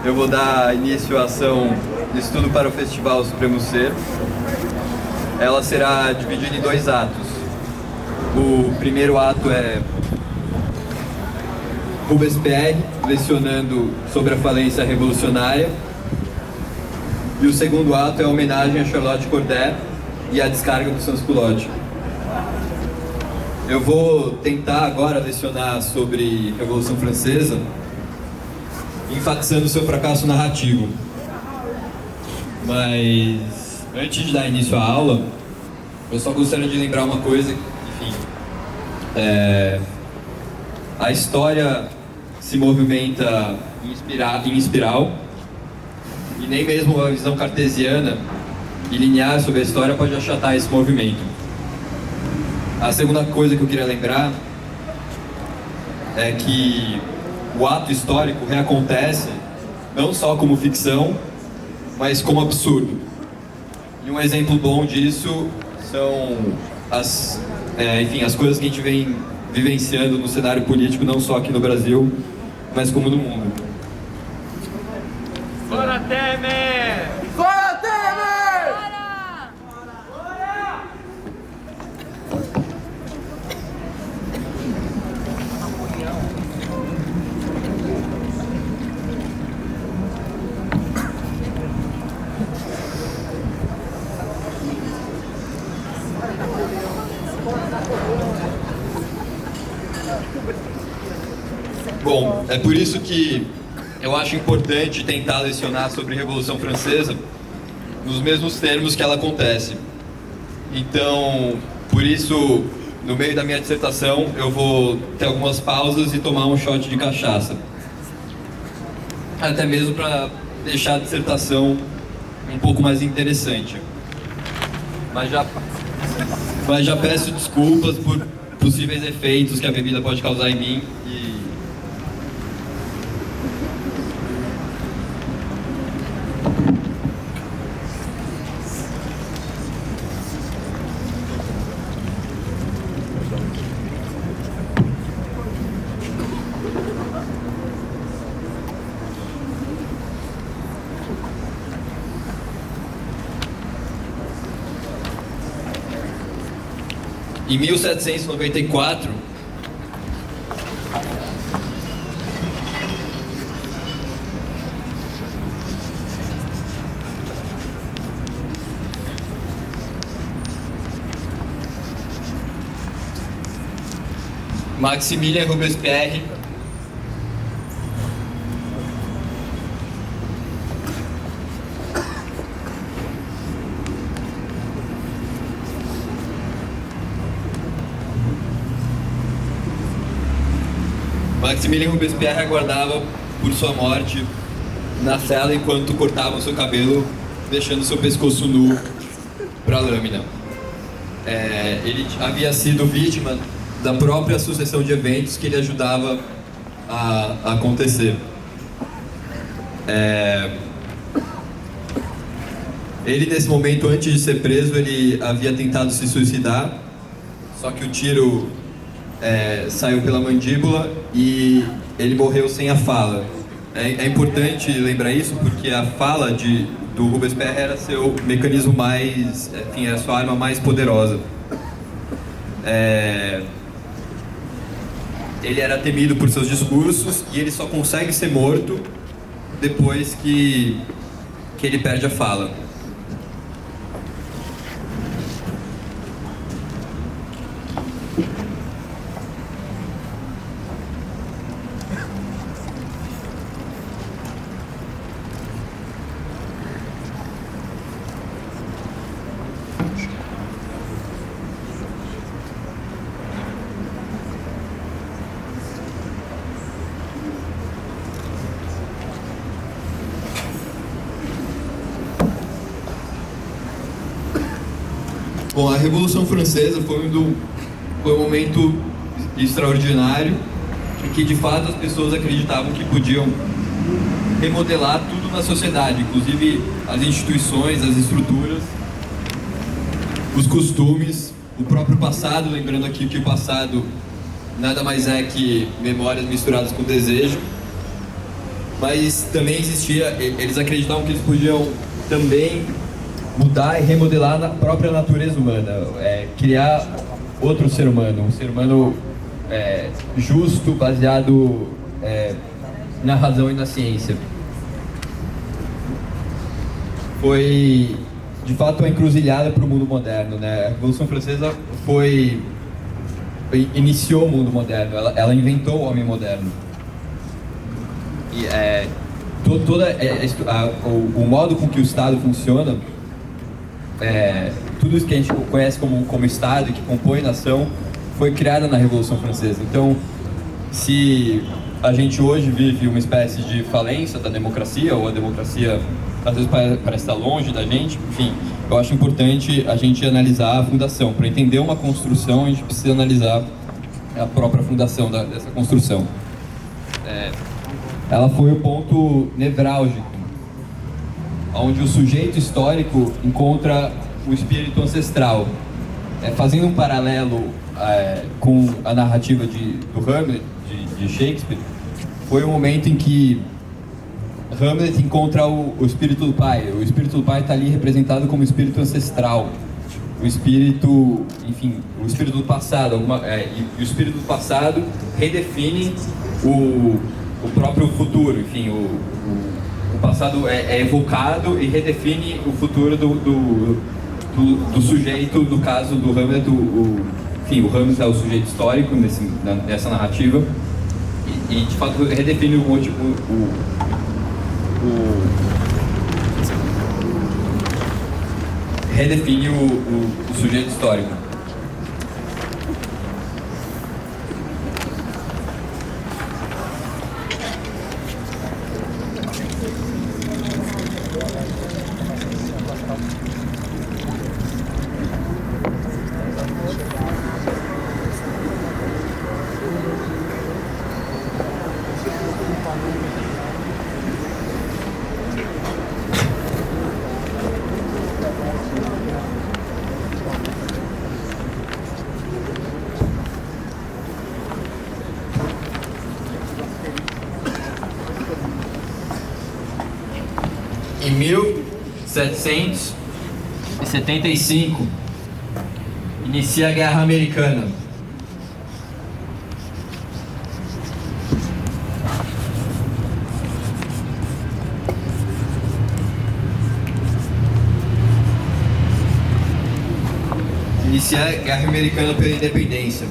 eu vou dar início à ação de estudo para o Festival Supremo Ser. Ela será dividida em 2 atos. O primeiro ato é Robespierre lecionando sobre a falência revolucionária. E o segundo ato é a homenagem a Charlotte Corday e a descarga do sans-culotte. Eu vou tentar agora lecionar sobre a Revolução Francesa, enfatizando seu fracasso narrativo. Mas antes de dar início à aula, eu só gostaria de lembrar uma coisa, enfim. A história se movimenta em espiral, e nem mesmo a visão cartesiana e linear sobre a história pode achatar esse movimento. A segunda coisa que eu queria lembrar é que o ato histórico reacontece não só como ficção, mas como absurdo. E um exemplo bom disso são as coisas que a gente vem vivenciando no cenário político, não só aqui no Brasil, mas como no mundo. Fora Temer! Fora Temer! Bom, é por isso que eu acho importante tentar lecionar sobre a Revolução Francesa nos mesmos termos que ela acontece. Então, por isso, no meio da minha dissertação, eu vou ter algumas pausas e tomar um shot de cachaça. Até mesmo para deixar a dissertação um pouco mais interessante. Mas já peço desculpas por possíveis efeitos que a bebida pode causar em mim. Em 1794, Maximilien Robespierre aguardava por sua morte na cela enquanto cortavam seu cabelo, deixando seu pescoço nu para a lâmina. Ele havia sido vítima da própria sucessão de eventos que ele ajudava a acontecer. Ele, nesse momento, antes de ser preso, ele havia tentado se suicidar, só que o tiro saiu pela mandíbula e ele morreu sem a fala. É importante lembrar isso porque a fala do Robespierre era seu mecanismo mais, era sua arma mais poderosa. Ele era temido por seus discursos e ele só consegue ser morto depois que ele perde a fala. Bom, a Revolução Francesa foi um momento extraordinário em que, de fato, as pessoas acreditavam que podiam remodelar tudo na sociedade, inclusive as instituições, as estruturas, os costumes, o próprio passado, lembrando aqui que o passado nada mais é que memórias misturadas com desejo. mas também existia, eles acreditavam que eles podiam também mudar e remodelar a própria natureza humana, criar outro ser humano, um ser humano justo, baseado na razão e na ciência. Foi, de fato, uma encruzilhada para o mundo moderno, né? A Revolução Francesa iniciou o mundo moderno, ela inventou o homem moderno. E o modo com que o Estado funciona, tudo isso que a gente conhece como Estado, que compõe nação, foi criada na Revolução Francesa. Então, se a gente hoje vive uma espécie de falência da democracia, ou a democracia às vezes parece estar longe da gente, enfim, eu acho importante a gente analisar a fundação. Para entender uma construção, a gente precisa analisar a própria fundação dessa construção. Ela foi o ponto nevrálgico, onde o sujeito histórico encontra o espírito ancestral. Fazendo um paralelo com a narrativa do Hamlet, de Shakespeare, foi o momento em que Hamlet encontra o espírito do pai. O espírito do pai está ali representado como espírito ancestral, o espírito, enfim, o espírito do passado. E o espírito do passado redefine o próprio futuro. Enfim, o passado é evocado e redefine o futuro do sujeito. No caso do Hamlet, enfim, o Hamlet é o sujeito histórico nessa narrativa e de fato redefine redefine o sujeito histórico. Em 1775, inicia a Guerra Americana. Inicia a Guerra Americana pela Independência.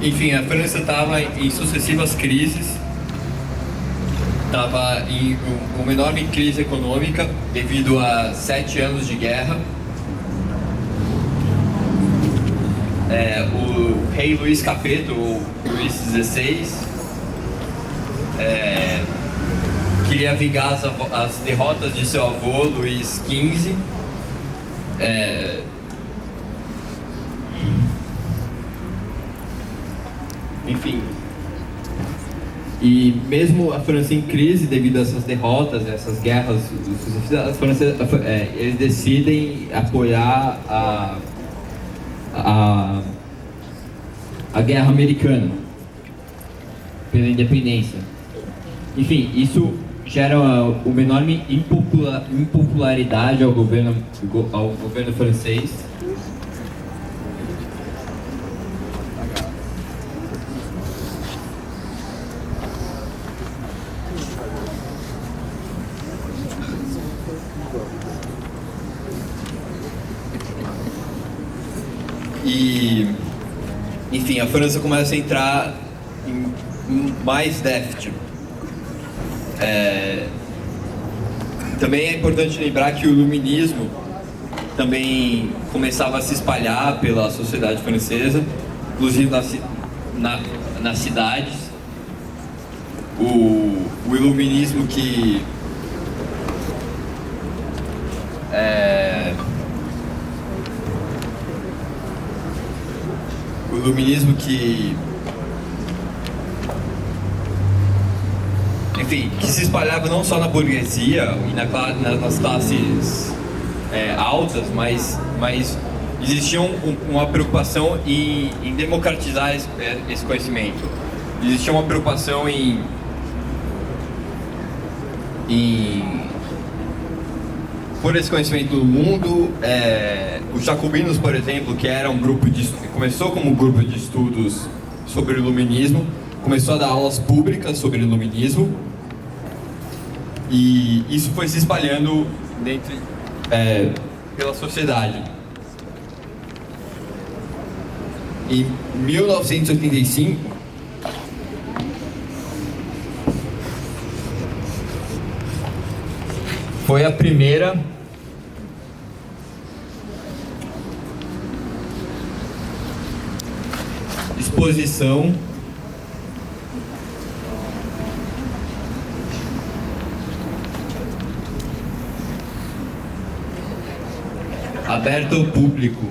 Enfim, a França estava em sucessivas crises, estava em uma enorme crise econômica devido a 7 anos de guerra. O rei Luís Capeto, ou Luís XVI, queria vingar as derrotas de seu avô, Luís XV. Enfim, e mesmo a França em crise devido a essas derrotas, essas guerras, eles decidem apoiar a Guerra Americana pela independência. Enfim, isso gera uma enorme impopularidade ao governo francês. E, enfim, a França começa a entrar em mais déficit. Também é importante lembrar que o iluminismo também começava a se espalhar pela sociedade francesa, inclusive nas cidades. O iluminismo que enfim, que se espalhava não só na burguesia e nas classes altas, mas existia uma preocupação em democratizar esse conhecimento. Existia uma preocupação em por esse conhecimento do mundo. Os jacobinos, por exemplo, que era um grupo começou como um grupo de estudos sobre o iluminismo, começou a dar aulas públicas sobre o iluminismo, e isso foi se espalhando pela sociedade. Em 1985, foi a primeira exposição aberta ao público.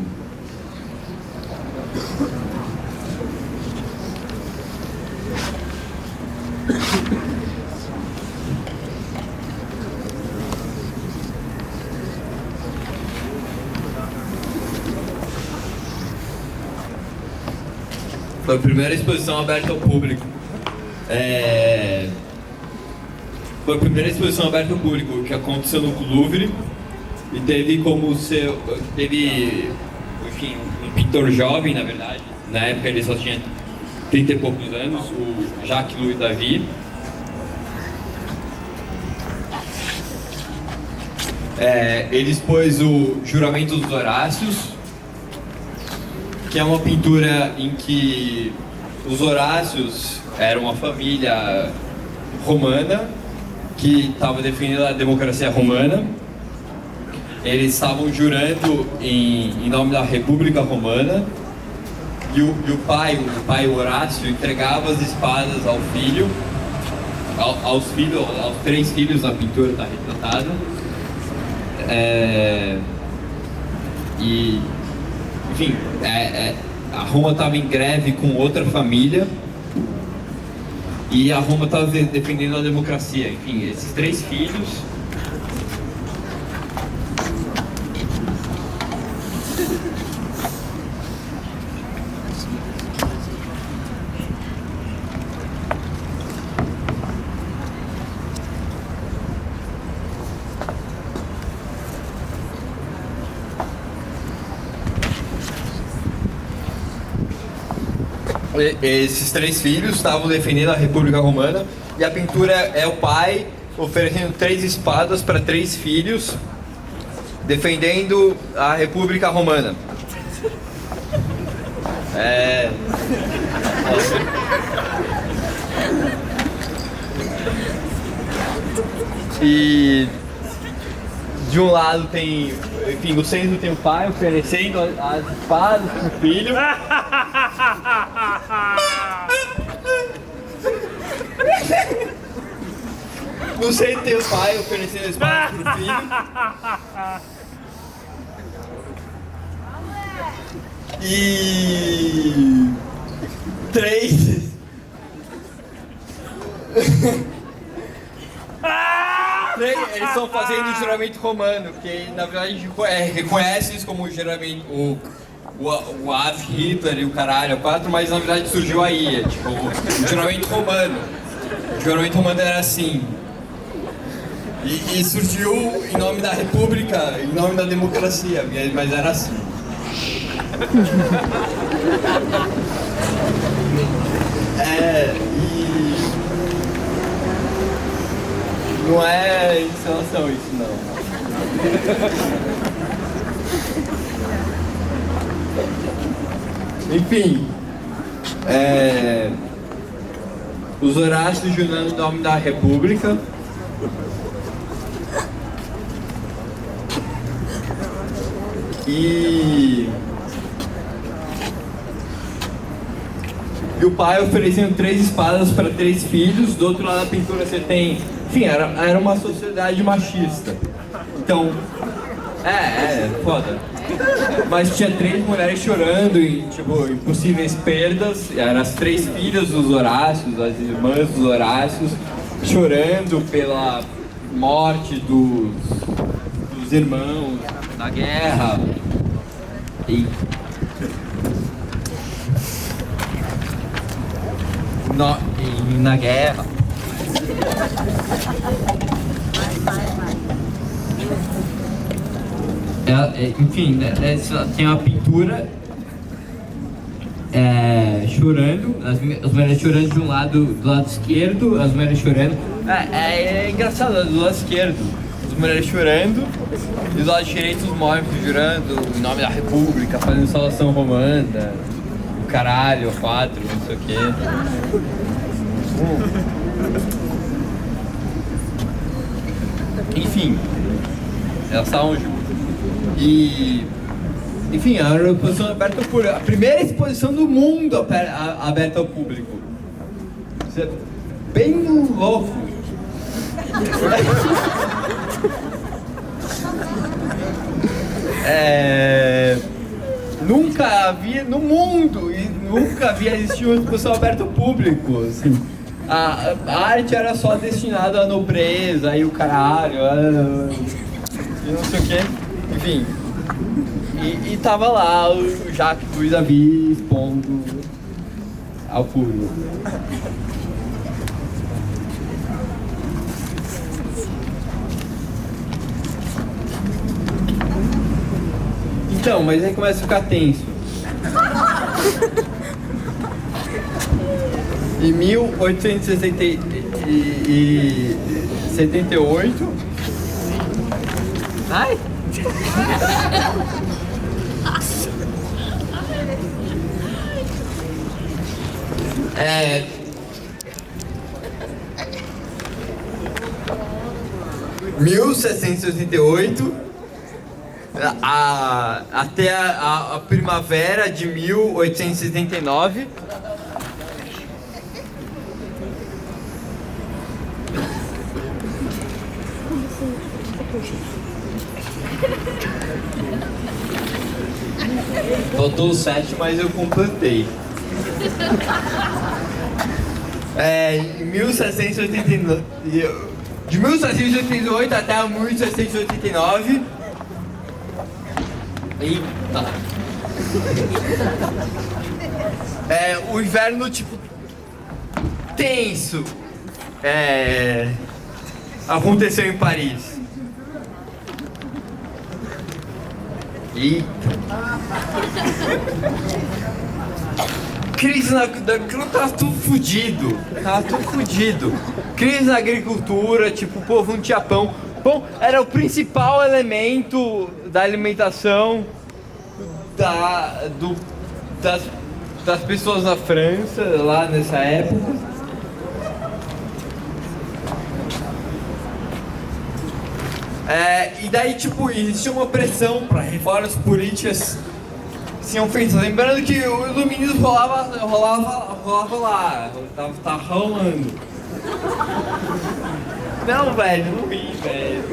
Foi a primeira exposição aberta ao público. Foi a primeira exposição aberta ao público que aconteceu no Louvre, e teve enfim, um pintor jovem, na verdade. Na época ele só tinha 30 e poucos anos, o Jacques-Louis David. Ele expôs o Juramento dos Horácios, que é uma pintura em que os Horácios eram uma família romana que estava defendendo a democracia romana. Eles estavam jurando em nome da República Romana, e o pai Horácio entregava as espadas ao filho, aos 3 filhos. Na pintura está retratado. Enfim, a Roma estava em greve com outra família, e a Roma estava defendendo a democracia. Enfim, esses 3 filhos estavam defendendo a República Romana, e a pintura é o pai oferecendo 3 espadas para 3 filhos defendendo a República Romana. E de um lado tem, enfim, no centro tem o pai oferecendo as espadas para o filho. No centro tem o pai oferecendo as espadas para o filho. E 3 eles estão fazendo o juramento romano, que na verdade reconhece isso como o juramento, o Adolf Hitler e o caralho, 4, mas na verdade surgiu aí, tipo, o juramento romano. O juramento romano era assim. E surgiu em nome da República, em nome da democracia, mas era assim. Não é encenação isso, não. Enfim, os Horácios jurando em nome da República. E o pai oferecendo 3 espadas para 3 filhos. Do outro lado da pintura você tem... Enfim, era uma sociedade machista. Então, foda. Mas tinha 3 mulheres chorando e, tipo, impossíveis perdas. Eram as 3 filhas dos Horácios, as irmãs dos Horácios, chorando pela morte dos irmãos na guerra. E... na guerra. Enfim, né, tem uma pintura chorando, as mulheres chorando de um lado, do lado esquerdo, as mulheres chorando. É engraçado, do lado esquerdo, as mulheres chorando, e do lado direito os mortos chorando em nome da República, fazendo salvação romana, o caralho, quatro, não sei o quê. Enfim, elas estavam juntas. E, enfim, a exposição aberta ao público, a primeira exposição do mundo aberta ao público. Isso é bem louco. Nunca havia no mundo e nunca havia existido uma exposição aberta ao público. Assim. A arte era só destinada à nobreza e o caralho, e não sei o que. Enfim, e tava lá o Jacques Louis David expondo ao público. Então, mas aí começa a ficar tenso. Em 1878. Ai! 1788 até a primavera de 1879. Faltou o 7, mas eu completei. Em 1789, de 1788 até 1789. Eita. O inverno, tipo, tenso. Aconteceu em Paris. Crise tava tudo fudido. Crise na agricultura, tipo, o povo não tinha pão. Pão era o principal elemento da alimentação das pessoas na França, lá nessa época. E daí, tipo, existia uma pressão para reformas políticas sejam feitas. Lembrando que o iluminismo rolava lá, tava rolando. Não, velho, não ri, velho.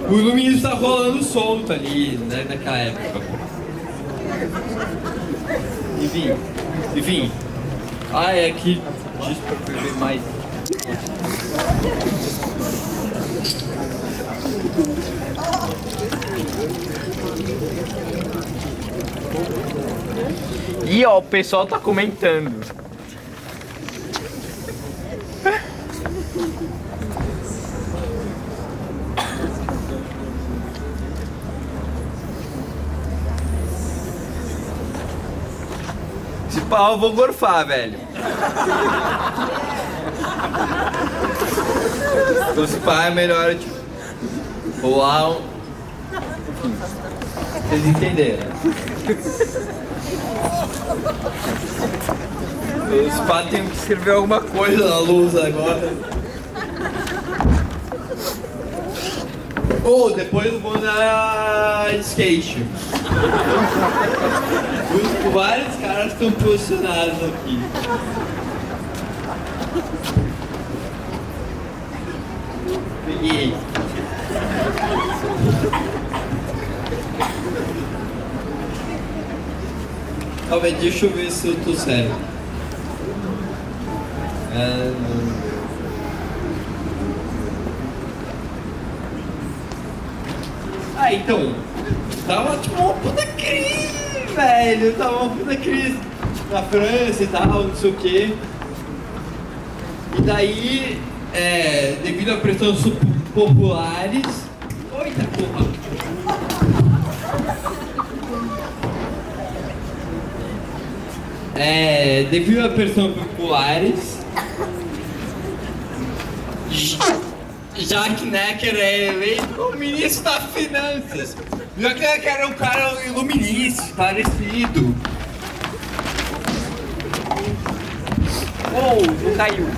O iluminismo tá rolando solto ali, né, naquela época. Enfim. É que diz pra perder mais. E ó, o pessoal tá comentando. Se pau, eu vou gorfar, velho. Então se pá é melhor, tipo, rolar um... Vocês entenderam? Os pá tem que escrever alguma coisa na luz agora. Depois eu vou andar de skate. Vários caras estão posicionados aqui. Peguei. Calma, deixa eu ver se eu tô sério. Então, tava tipo uma puta crise, velho. Tava uma puta crise na França e tal, não sei o quê. E daí, devido a pressões populares... Eita porra! Devido a pressões populares, Jacques Necker é eleito como ministro das Finanças. Jacques Necker era um cara iluminista, esclarecido. Oh, não caiu.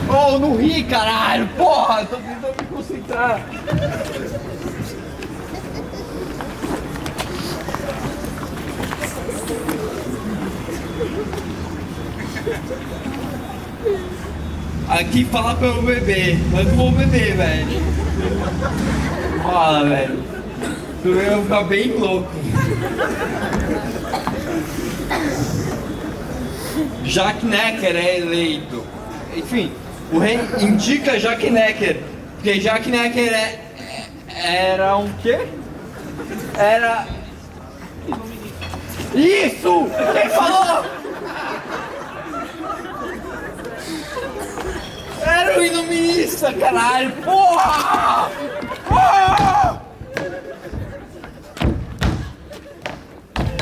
Oh, não ri, caralho! Porra, tô tentando me concentrar. Aqui fala pra eu beber, mas não vou beber, velho. Fala, velho. Tu vai ficar bem louco. Jacques Necker é eleito. Enfim, o rei indica Jacques Necker, porque Jacques Necker era um quê? Era... Isso! Quem falou? Era o iluminista, caralho! Porra! Porra!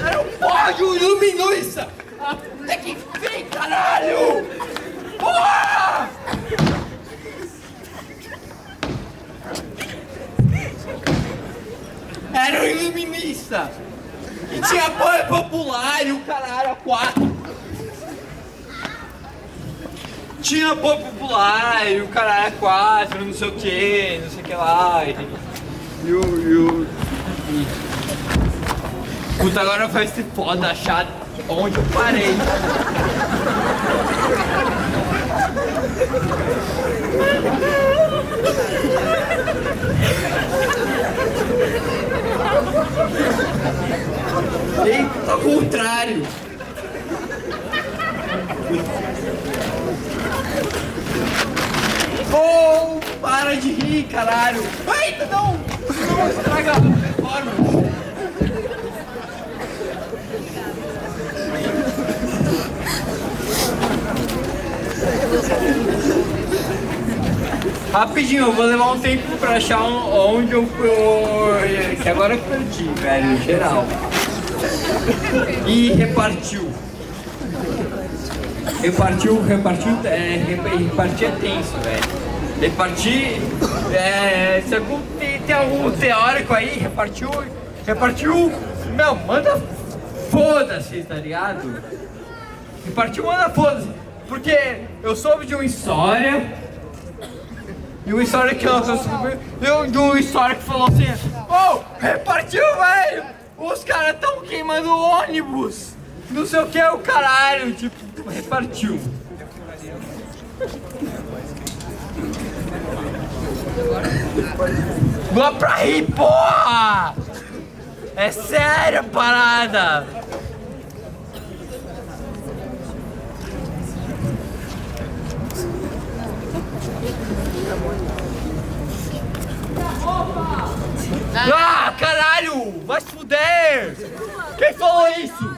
Era o porra de um iluminista! Ah, puta que vem, caralho! Porra! Era um iluminista! E tinha apoio popular e o caralho a 4. Tinha apoio popular e o caralho a 4, não sei o que, não sei o que lá. Puta, agora vai ser foda achar onde eu parei. Eita, ao contrário. Oh, para de rir, caralho. Eita, não. Não estraga a performance. Rapidinho, eu vou levar um tempo pra achar onde eu fui. Que agora eu perdi, velho, em geral. E repartiu é tenso, velho. Repartir, tem algum teórico aí, repartiu, meu, manda foda-se, tá ligado? Repartiu, manda foda-se, porque eu soube de uma história, de uma história que falou assim, oh, repartiu, velho, os caras tão queimando o ônibus, não sei o que, o caralho, tipo, repartiu. Boa pra rir, porra! É sério a parada! Ah, caralho! Vai se fuder! Quem falou isso?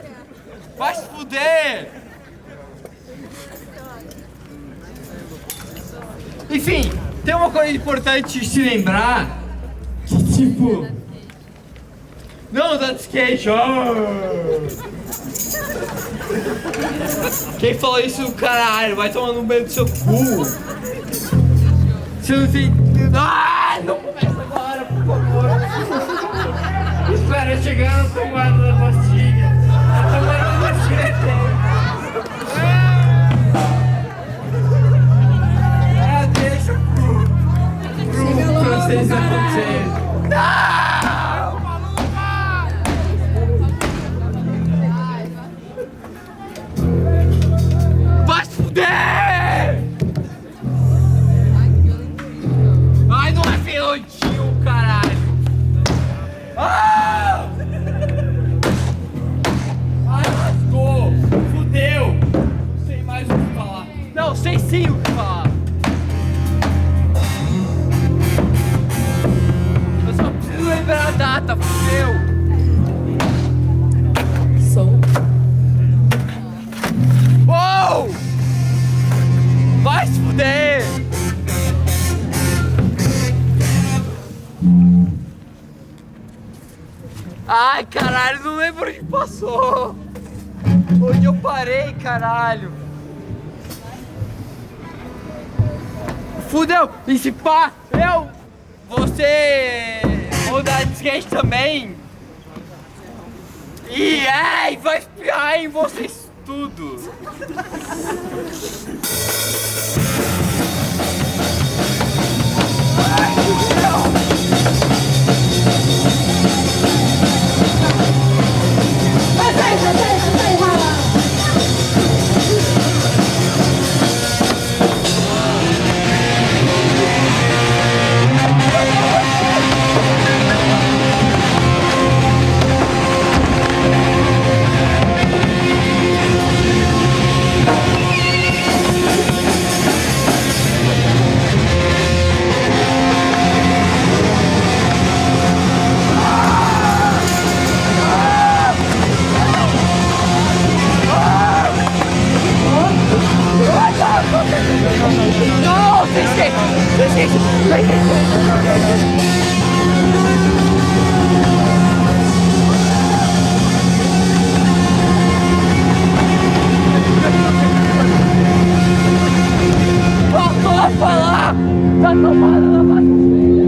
Vai se fuder! Enfim, tem uma coisa importante de se lembrar, que tipo... Não, dá de skate, oh. Quem falou isso, caralho, vai tomar no meio do seu cu. Você não tem... Ah, não começa agora, por favor. Espera chegar na tomada da pastilha. A tomada da pastilha é tempo. Deixa pro francês acontecer. Não! Vai se fuder! Ai, não é peludinho, caralho! Ah! Ai, lascou! Fudeu! Não sei mais o que falar. Não, sei sim o que falar. Ai, caralho, não lembro onde passou. Onde eu parei, caralho. Fudeu, e se pá, você vou dar de skate também. E ai, vai espirrar em vocês tudo. Voltou a falar! Tá tomando na vasilha!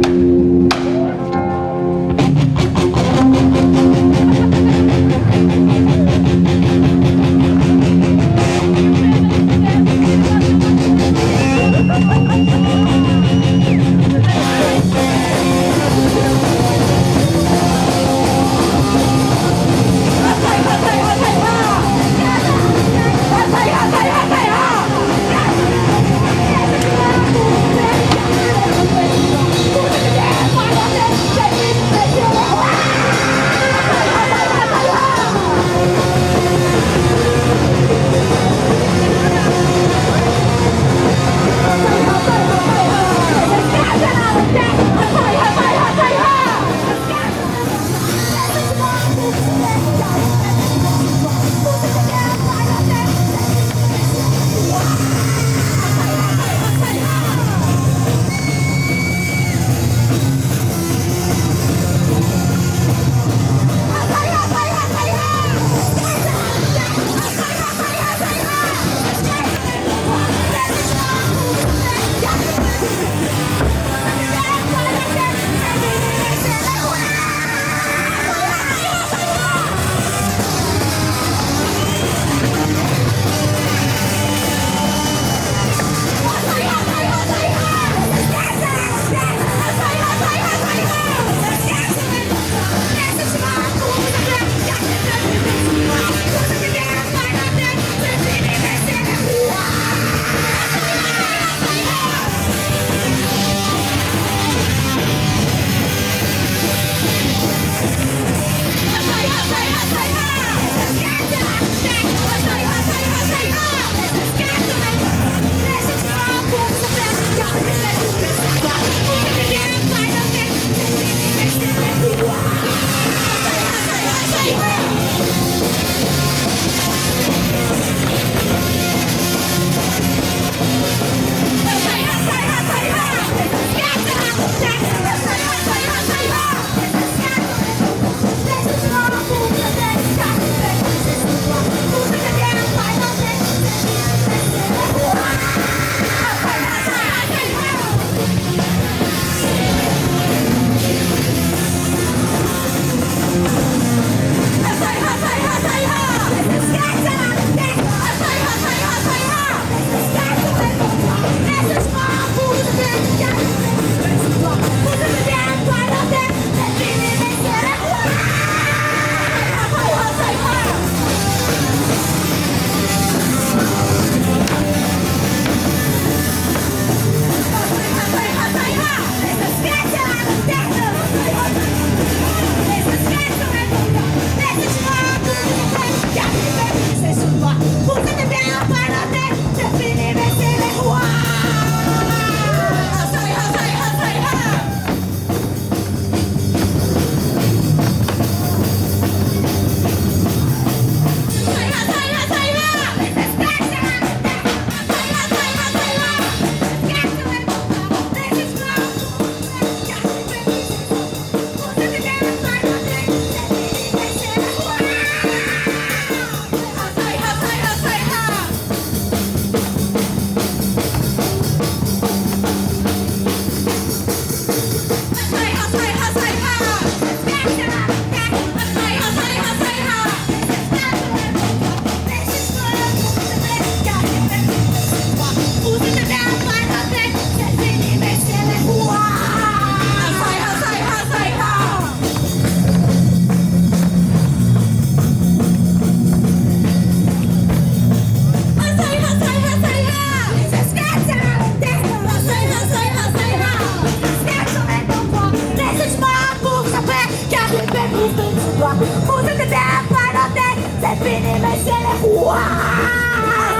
Esse ele é. Uau!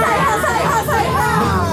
Sai, sai, sai, sai!